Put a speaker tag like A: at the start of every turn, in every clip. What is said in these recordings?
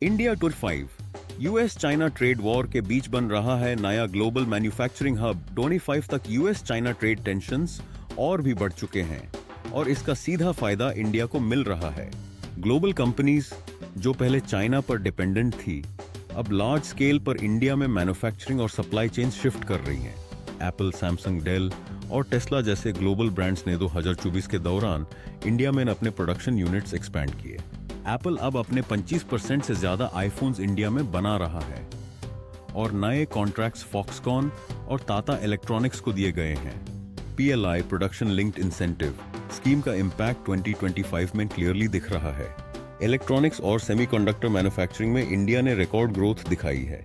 A: India tour 5 US China trade war के बीच बन रहा है नया ग्लोबल मैन्युफैक्चरिंग हब। 25 तक यूएस चाइना ट्रेड टेंशंस और भी बढ़ चुके हैं और इसका सीधा फायदा इंडिया को मिल रहा है। ग्लोबल कंपनीज जो पहले चाइना पर डिपेंडेंट थी अब लार्ज स्केल पर इंडिया में मैन्युफैक्चरिंग और सप्लाई चेन शिफ्ट कर रही हैं। एप्पल, सैमसंग, डेल और टेस्ला जैसे ग्लोबल ब्रांड्स ने 2024 के दौरान इंडिया में अपने प्रोडक्शन यूनिट्स एक्सपैंड किए। एप्पल अब अपने 25% से ज्यादा आईफोन्स इंडिया में बना रहा है और नए कॉन्ट्रैक्ट्स फॉक्सकॉन और टाटा इलेक्ट्रॉनिक्स को दिए गए हैं। PLI production linked incentive scheme का इम्पैक्ट 2025 में क्लियरली दिख रहा है। इलेक्ट्रॉनिक्स और सेमीकंडक्टर मैन्युफैक्चरिंग में इंडिया ने रिकॉर्ड ग्रोथ दिखाई है।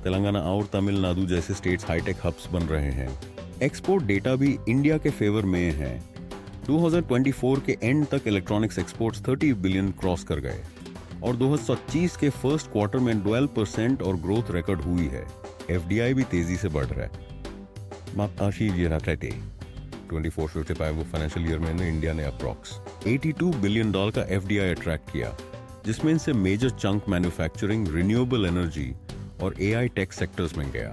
A: तेलंगाना और तमिलनाडु जैसे स्टेट्स हाईटेक हब्स बन रहे हैं। एक्सपोर्ट डेटा भी इंडिया के फेवर में है। 2024 के एंड तक इलेक्ट्रॉनिक्स एक्सपोर्ट्स 30 बिलियन क्रॉस कर गए और 2025 के फर्स्ट क्वार्टर में 12% और ग्रोथ रिकॉर्ड हुई है। एफडीआई भी तेजी से बढ़ रहा है। 24-55 वो फाइनेंशियल ईयर में इंडिया ने अप्रॉक्स $82 बिलियन का एफडीआई अट्रैक्ट किया, जिसमें इनसे major chunk manufacturing, renewable energy और एआई टेक सेक्टर्स में गया।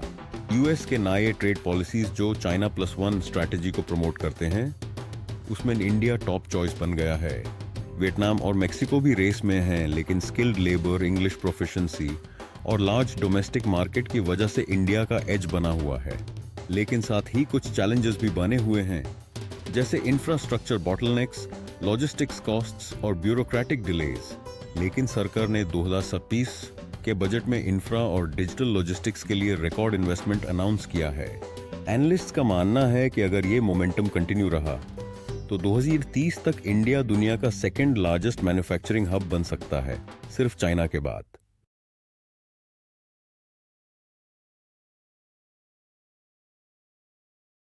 A: यूएस के नए ट्रेड पॉलिसीज जो चाइना +1 स्ट्रैटेजी को प्रमोट करते हैं उसमें इंडिया टॉप चॉइस बन गया है। वियतनाम और मेक्सिको भी रेस में हैं, लेकिन स्किल्ड लेबर, इंग्लिश प्रोफिशिएंसी और लार्ज डोमेस्टिक मार्केट की वजह से इंडिया का एज बना हुआ है। लेकिन साथ ही कुछ चैलेंजेस भी बने हुए हैं, जैसे इंफ्रास्ट्रक्चर बॉटलनेक्स, लॉजिस्टिक्स कॉस्ट्स और ब्यूरोक्रेटिक डिलेज। लेकिन सरकार ने 2026 के बजट में इंफ्रा और डिजिटल लॉजिस्टिक्स के लिए रिकॉर्ड इन्वेस्टमेंट अनाउंस किया है। एनालिस्ट का मानना है कि अगर ये मोमेंटम कंटिन्यू रहा तो 2030 तक इंडिया दुनिया का सेकंड लार्जेस्ट मैन्युफैक्चरिंग हब बन सकता है, सिर्फ चाइना के बाद।